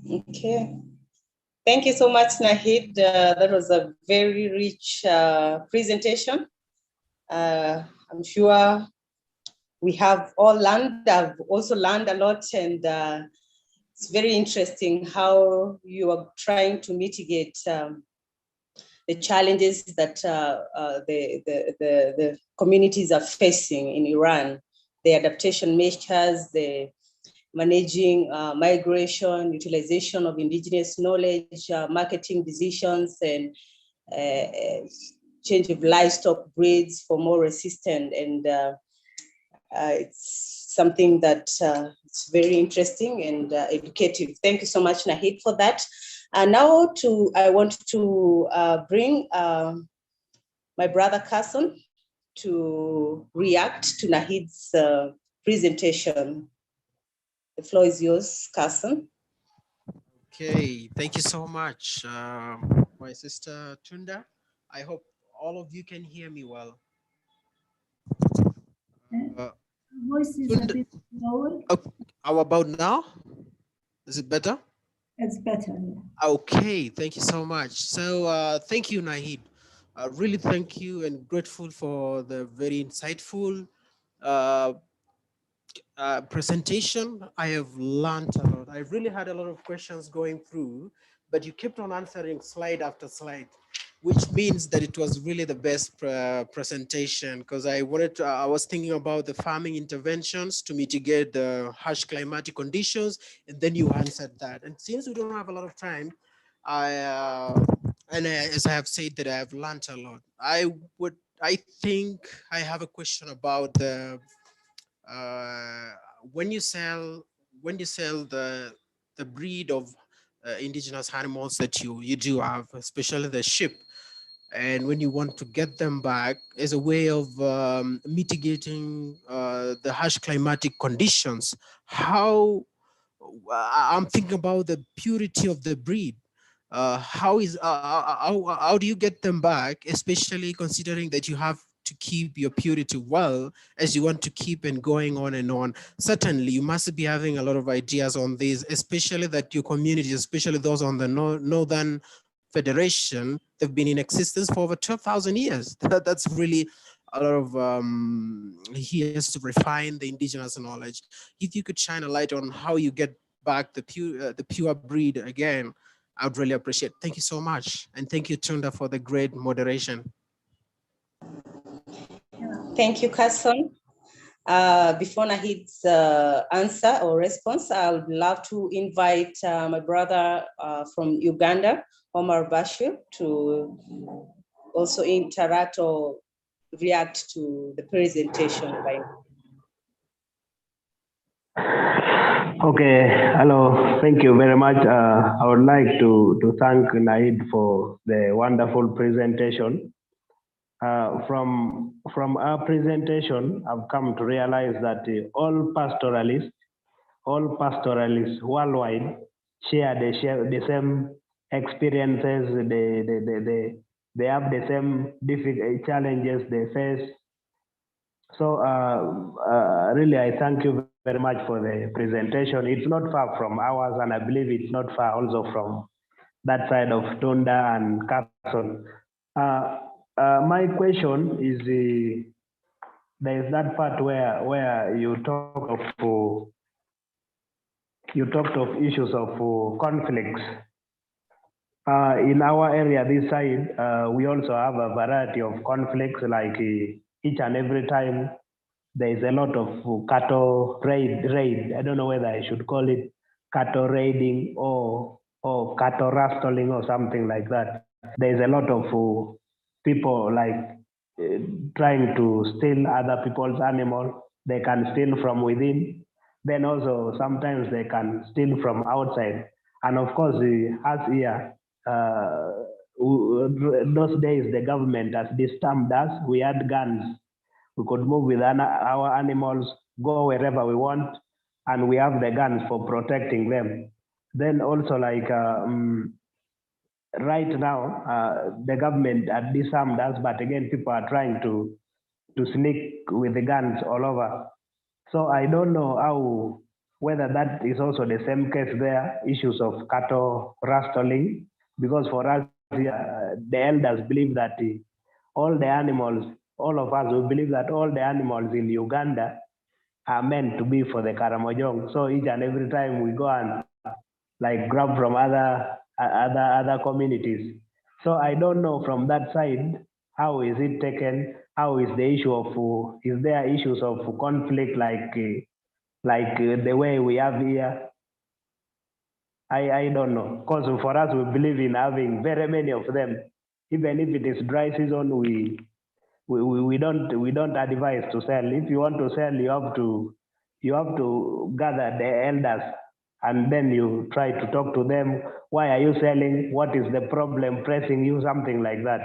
Okay. Thank you so much, Nahid. That was a very rich presentation. I'm sure we have all learned. I've also learned a lot, and it's very interesting how you are trying to mitigate the challenges that the communities are facing in Iran, the adaptation measures, the managing migration, utilization of indigenous knowledge, marketing decisions, and change of livestock breeds for more resistant. And it's something that it's very interesting and educative. Thank you so much, Nahid, for that. And now I want to bring my brother Carson to react to Nahid's presentation. The floor is yours, Carson. Okay, thank you so much, my sister Tunda. I hope all of you can hear me well. Voice is a bit lower. How about now? Is it better? It's better, yeah. Okay, thank you so much. So thank you, Nahid. Really thank you and grateful for the very insightful presentation. I have learned a lot. I really had a lot of questions going through, but you kept on answering slide after slide, which means that it was really the best presentation, because I was thinking about the farming interventions to mitigate the harsh climatic conditions, and then you answered that. And since we don't have a lot of time, as I have said, that I have learned a lot. I think I have a question about the when you sell the breed of indigenous animals that you do have, especially the sheep, and when you want to get them back as a way of mitigating the harsh climatic conditions, how I'm thinking about the purity of the breed. How do you get them back, especially considering that you have to keep your purity well as you want to keep and going on and on? Certainly, you must be having a lot of ideas on this, especially that your community, especially those on the Northern Federation, they've been in existence for over 12,000 years. That's really a lot of years to refine the indigenous knowledge. If you could shine a light on how you get back the pure breed again, I would really appreciate it. Thank you so much. And thank you, Tunda, for the great moderation. Thank you, Carson. Before Nahid's answer or response, I would love to invite my brother from Uganda, Omar Bashir, to also interact or react to the presentation by. Okay, hello, thank you very much. I would like to thank Nahid for the wonderful presentation. From our presentation, I've come to realize that all pastoralists worldwide share the same experiences. They have the same difficult challenges they face. So really, I thank you very much for the presentation. It's not far from ours, and I believe it's not far also from that side of Tunda and Carson. My question is, there is that part where you talked of issues of conflicts. In our area, this side, we also have a variety of conflicts, like each and every time there is a lot of cattle raid. I don't know whether I should call it cattle raiding or cattle rustling or something like that. There is a lot of people like trying to steal other people's animals. They can steal from within. Then also sometimes they can steal from outside. And of course, as here, those days the government has disturbed us. We had guns. We could move with our animals, go wherever we want, and we have the guns for protecting them. Then also, like right now, the government had disarmed us, but again, people are trying to sneak with the guns all over. So I don't know whether that is also the same case there, issues of cattle rustling, because for us, the elders believe that all the animals, all of us, we believe that all the animals in Uganda are meant to be for the Karamojong. So each and every time we go and like grab from other communities. So I don't know from that side, how is it taken? How is the issue of, is there issues of conflict like the way we have here? I don't know, because for us, we believe in having very many of them. Even if it is dry season, we don't advise to sell. If you want to sell, you have to gather the elders and then you try to talk to them. Why are you selling? What is the problem pressing you? Something like that.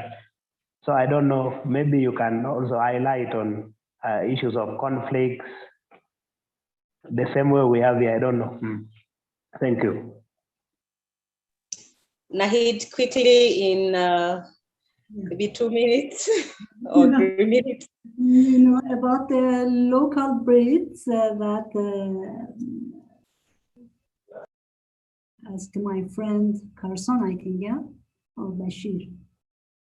So I don't know, maybe you can also highlight on issues of conflicts, the same way we have here, I don't know. Thank you. Nahid, quickly in maybe 2 minutes or 3 minutes. You know, about the local breeds that asked my friend Carson, I think, yeah, or Bashir,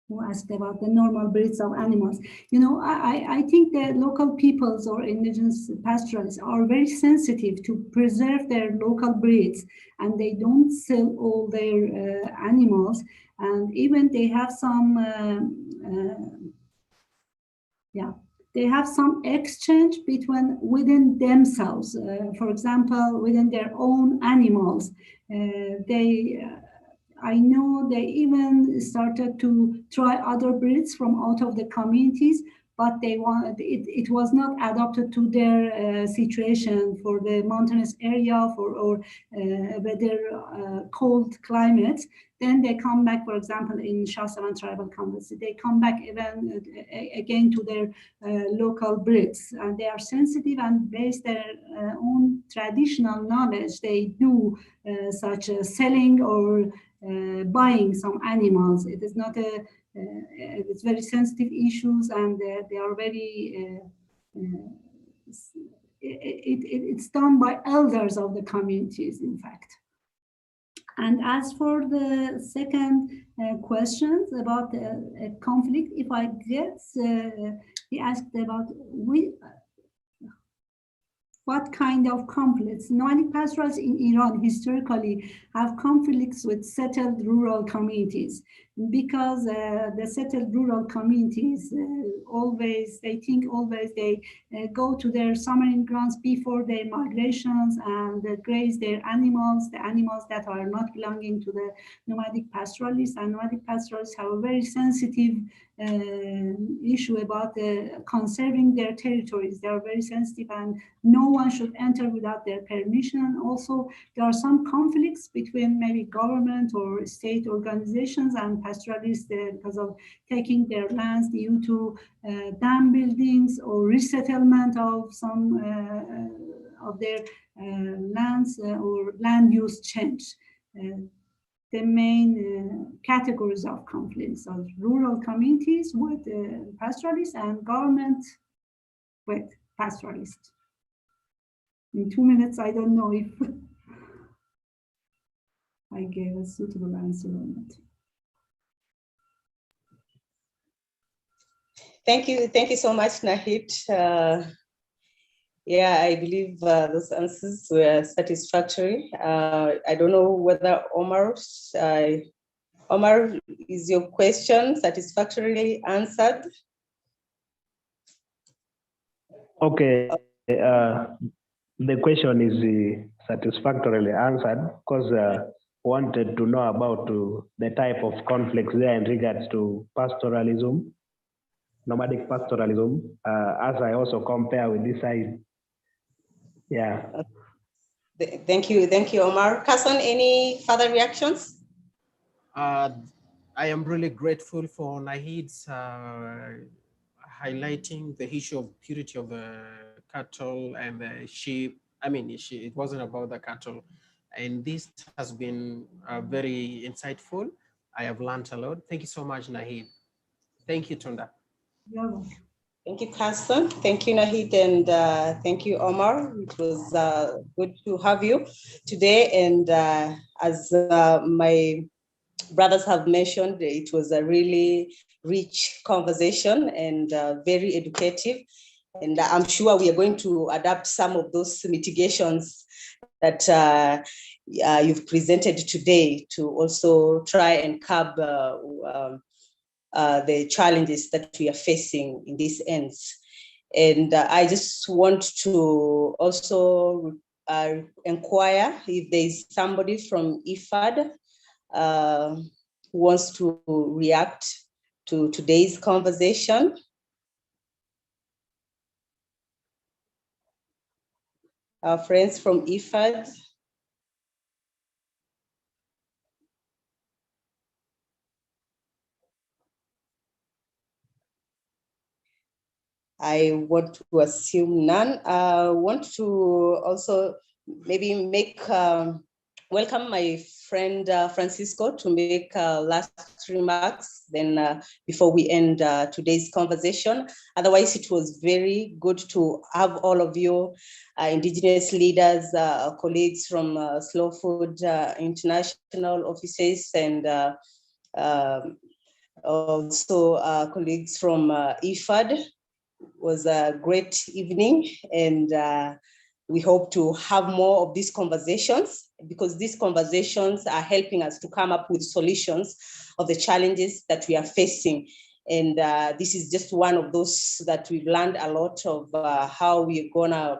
who asked about the normal breeds of animals. You know, I think that local peoples or indigenous pastoralists are very sensitive to preserve their local breeds, and they don't sell all their animals, and even they have some they have some exchange within themselves. For example, within their own animals, I know they even started to try other breeds from out of the communities, but it was not adapted to their situation for the mountainous area or weather cold climates. Then they come back, for example, in Shasavan tribal community, they come back even again to their local breeds, and they are sensitive and based their own traditional knowledge. They do such as selling or buying some animals. It is not it's very sensitive issues, and they are very it's done by elders of the communities, in fact. And as for the second questions about conflict, if I guess he asked about what kind of conflicts. Nomadic pastoralists in Iran historically have conflicts with settled rural communities, because the settled rural communities they go to their summering grounds before their migrations and graze their animals, the animals that are not belonging to the nomadic pastoralists. And nomadic pastoralists have a very sensitive issue about conserving their territories. They are very sensitive, and no one should enter without their permission. Also, there are some conflicts between maybe government or state organizations and pastoralists because of taking their lands due to dam buildings or resettlement of some of their lands or land use change. The main categories of conflicts are rural communities with pastoralists and government with pastoralists. In 2 minutes, I don't know if I gave a suitable answer or not. Thank you so much, Nahid. Yeah, I believe those answers were satisfactory. I don't know whether Omar, is your question satisfactorily answered? Okay, the question is satisfactorily answered, because wanted to know about the type of conflicts there in regards to pastoralism, nomadic pastoralism, as I also compare with this side. Yeah. Thank you, Omar. Carson, any further reactions? I am really grateful for Nahid's highlighting the issue of purity of the cattle and the sheep. I mean, it wasn't about the cattle. And this has been very insightful. I have learned a lot. Thank you so much, Nahid. Thank you, Tunda. Thank you, Carson. Thank you, Nahid, and thank you, Omar. It was good to have you today. And as my brothers have mentioned, it was a really rich conversation and very educative. And I'm sure we are going to adapt some of those mitigations that you've presented today to also try and curb the challenges that we are facing in these ends. And I just want to also inquire if there's somebody from IFAD who wants to react to today's conversation. Our friends from IFAD. I want to assume none. I want to also maybe make welcome my friend Francisco to make last remarks then before we end today's conversation. Otherwise, it was very good to have all of you indigenous leaders, colleagues from Slow Food International offices, and also colleagues from IFAD. Was a great evening, and we hope to have more of these conversations, because these conversations are helping us to come up with solutions of the challenges that we are facing. And this is just one of those that we've learned a lot of how we're gonna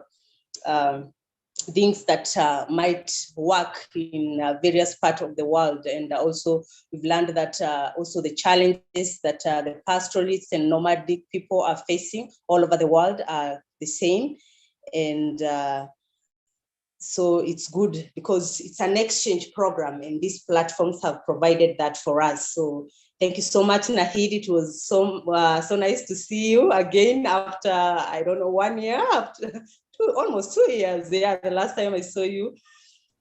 things that might work in various parts of the world. And also we've learned that also the challenges that the pastoralists and nomadic people are facing all over the world are the same. And so it's good because it's an exchange program, and these platforms have provided that for us. So thank you so much, Nahid. It was so nice to see you again after, I don't know, 1 year, after almost 2 years. Yeah, the last time I saw you.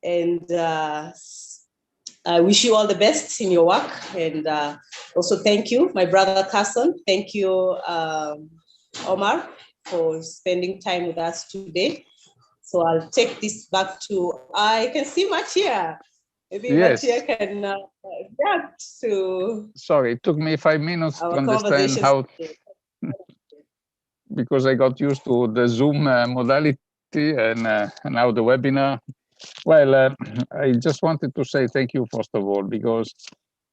And I wish you all the best in your work. And also thank you, my brother Carson. Thank you, Omar, for spending time with us today. So I'll take this back to, I can see Mattia. Maybe yes. Mattia can react to. Sorry, it took me 5 minutes to understand how, because I got used to the Zoom modality and now the webinar. Well, I just wanted to say thank you, first of all, because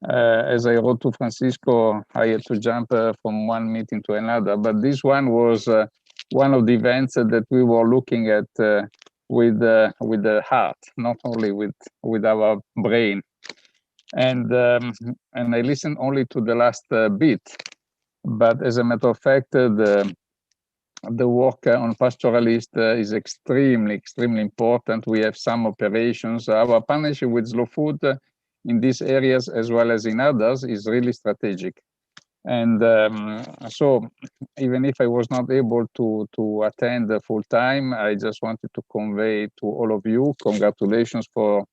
as I wrote to Francisco, I had to jump from one meeting to another, but this one was one of the events that we were looking at with the heart, not only with our brain. And I listened only to the last bit, but as a matter of fact, the work on pastoralist is extremely important. We have some operations. Our partnership with Slow Food in these areas as well as in others is really strategic. And so even if I was not able to attend full time, I just wanted to convey to all of you, congratulations for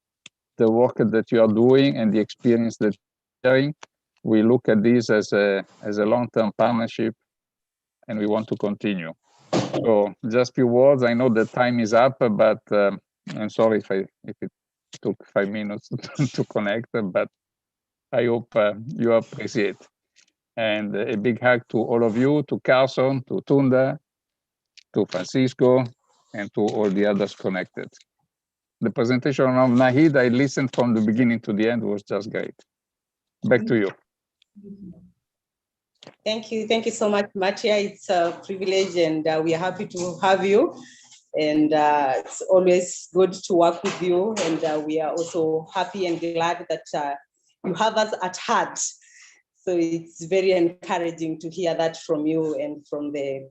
the work that you are doing and the experience that you're sharing. We look at this as a long-term partnership, and we want to continue. So just a few words. I know the time is up, but I'm sorry if it took 5 minutes to connect, but I hope you appreciate. And a big hug to all of you, to Carson, to Tunda, to Francisco, and to all the others connected. The presentation of Nahid, I listened from the beginning to the end, was just great. Back to you. Thank you so much, Mattia. It's a privilege, and we are happy to have you. And it's always good to work with you. And we are also happy and glad that you have us at heart. So it's very encouraging to hear that from you and from the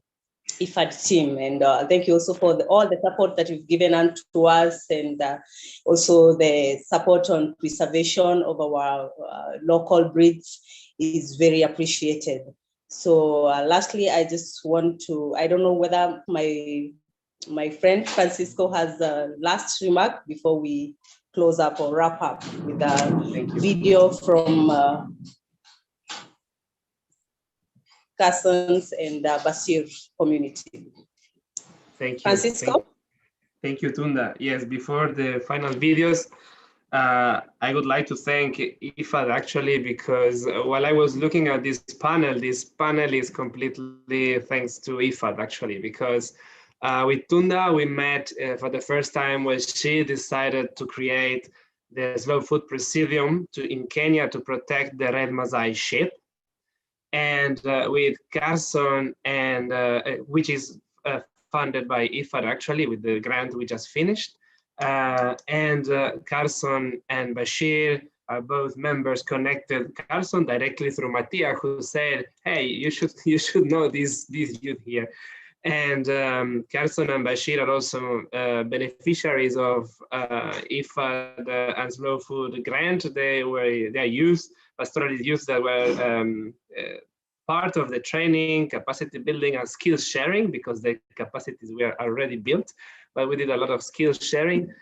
IFAD team. And thank you also for all the support that you've given to us, and also the support on preservation of our local breeds is very appreciated. So lastly, I just want to, I don't know whether my friend Francisco has a last remark before we close up or wrap up with a video from Carson's and Basir community. Thank you. Francisco? Thank you, Tunda. Yes, before the final videos, I would like to thank IFAD actually, because while I was looking at this panel is completely thanks to IFAD actually, because with Tunda, we met for the first time when she decided to create the Slow Food Presidium in Kenya to protect the red Maasai sheep. And with Carson, and which is funded by IFAD actually with the grant we just finished. And Carson and Bashir are both members connected. Carson directly through Mattia, who said, "Hey, you should know these youth here." And Carson and Bashir are also beneficiaries of IFAD and Slow Food grant. They are youth, pastoralist youth that were part of the training, capacity building, and skills sharing, because the capacities were already built, but we did a lot of skills sharing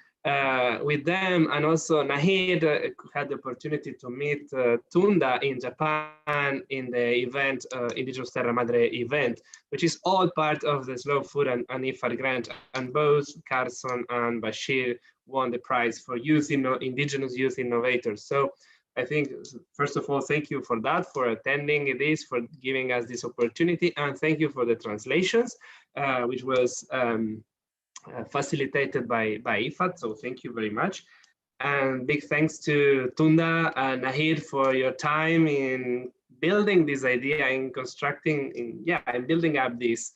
with them. And also Nahid had the opportunity to meet Tunda in Japan in the event, Indigenous Terra Madre event, which is all part of the Slow Food and IFAD grant. And both Carson and Bashir won the prize for Indigenous Youth Innovators. So I think, first of all, thank you for that, for attending this, for giving us this opportunity, and thank you for the translations, which was facilitated by IFAD, so thank you very much. And big thanks to Tunda and Nahid for your time in building this idea, in constructing, in building up this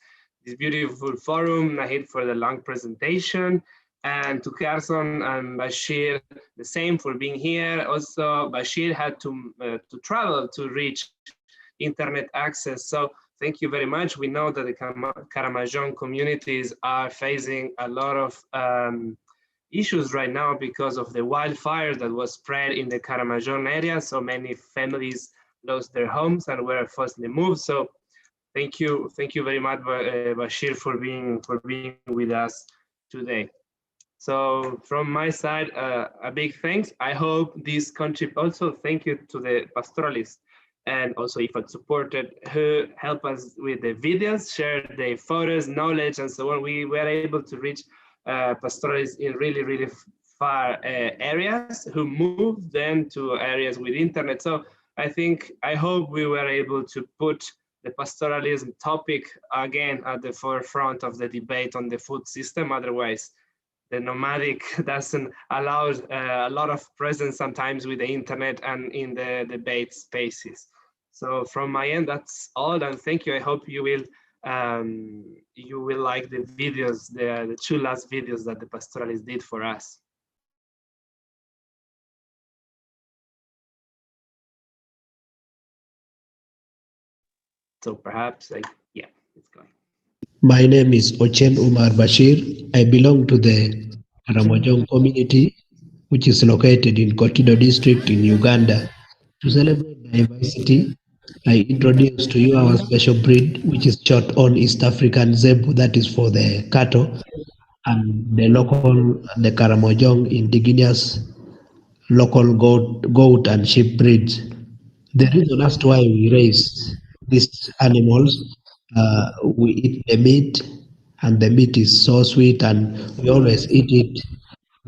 beautiful forum. Nahid for the long presentation, and to Carson and Bashir, the same for being here. Also, Bashir had to travel to reach internet access. So thank you very much. We know that the Karamojong communities are facing a lot of issues right now because of the wildfire that was spread in the Karamojong area. So many families lost their homes and were forcibly moved. So thank you very much, Bashir, for being with us today. So from my side, a big thanks. I hope this contributes. Also, thank you to the Pastoralists and also IFAD supported, who help us with the videos, share the photos, knowledge, and so on. We were able to reach pastoralists in really far areas, who moved then to areas with internet. So I hope we were able to put the pastoralism topic again at the forefront of the debate on the food system. Otherwise, the nomadic doesn't allow a lot of presence sometimes with the internet and in the debate spaces. So from my end, that's all, and thank you. I hope you will like the videos, the two last videos that the pastoralists did for us. So perhaps, it's going. My name is Ochen Umar Bashir. I belong to the Karamojong community, which is located in Kotido district in Uganda. To celebrate diversity, I introduce to you our special breed, which is short on East African Zebu, that is for the cattle, and the Karamojong indigenous local goat and sheep breeds. The reason as to why we raise these animals, we eat the meat, and the meat is so sweet, and we always eat it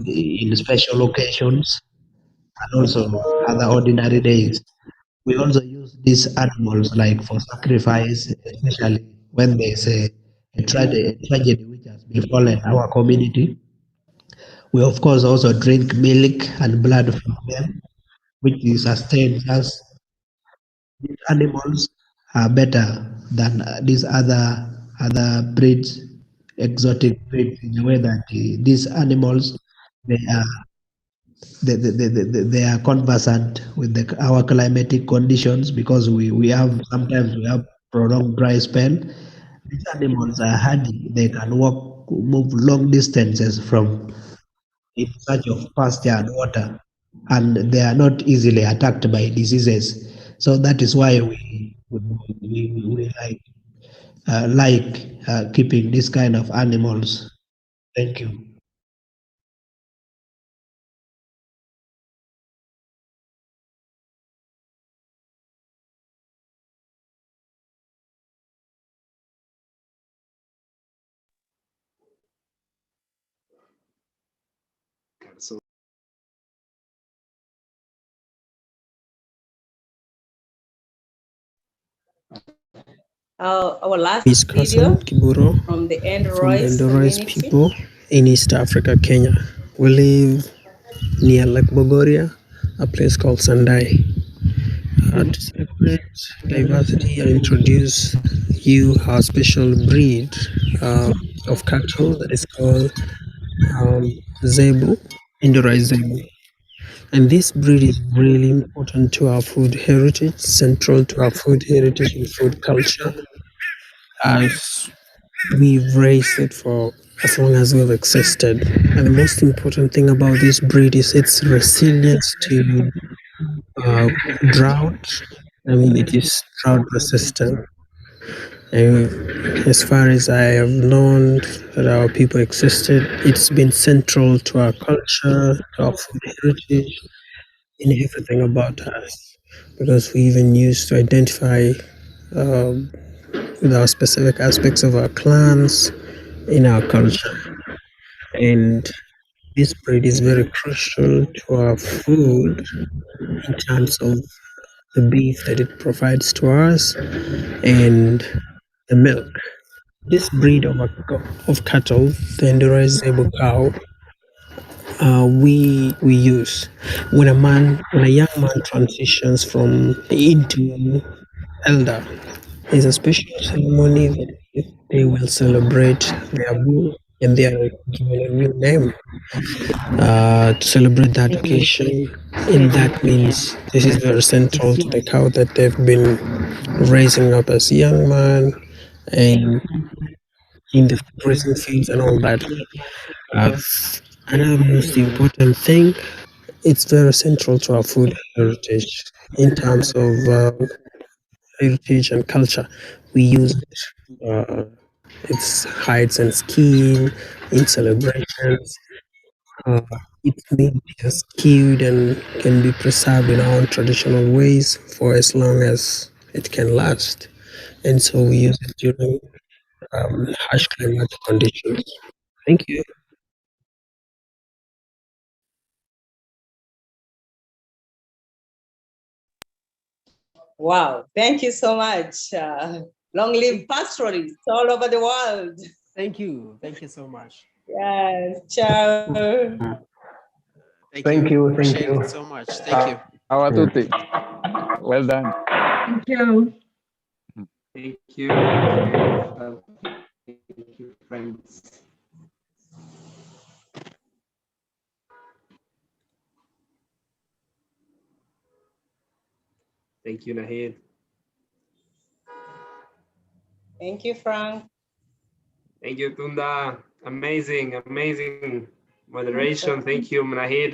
in special occasions and also other ordinary days. We also use these animals like for sacrifice, especially when there's a tragedy which has befallen our community. We of course also drink milk and blood from them, which sustains us. These animals are better than these other breeds, exotic breeds, in a way that these animals, they are they are conversant with our climatic conditions, because we have prolonged dry spell. These animals are hardy. They can move long distances from in search of pasture and water, and they are not easily attacked by diseases. So that is why we like keeping this kind of animals. Thank you. So our last is video Kiburo from the from the Endorois community. people in East Africa, Kenya. We live near Lake Bogoria, a place called Sandai. To celebrate diversity, I introduce you our special breed of cattle that is called Zebu, Endorois Zebu. And this breed is really important to our food heritage, central to our food heritage and food culture, as we've raised it for as long as we've existed. And the most important thing about this breed is its resilience to drought I mean, it is drought resistant. And as far as I have known that our people existed, it's been central to our culture, to our food heritage, in everything about us. Because we even used to identify with our specific aspects of our clans in our culture. And this breed is very crucial to our food in terms of the beef that it provides to us and the milk. This breed of cattle, the Endurance Zebu cow, we use when a young man transitions from into elder. There's a special ceremony that they will celebrate their bull and they are given a new name to celebrate that occasion. And that means this is very central to the cow that they've been raising up as young man and in the grazing fields and all that. Uh, Another most important thing, it's very central to our food heritage in terms of heritage and culture. We use it, its hides and skin in celebrations. Its meat is skewed and can be preserved in our own traditional ways for as long as it can last. And so we use it during harsh climatic conditions. Thank you. Wow, thank you so much. Long live pastoralists all over the world. Thank you so much. Yes, ciao. Thank you. Appreciate it so much. Thank you. Ciao a tutti. Well done. Thank you. Thank you. Thank you, friends. Thank you, Nahid. Thank you, Frank. Thank you, Tunda. Amazing, amazing moderation. Thank you, Nahid.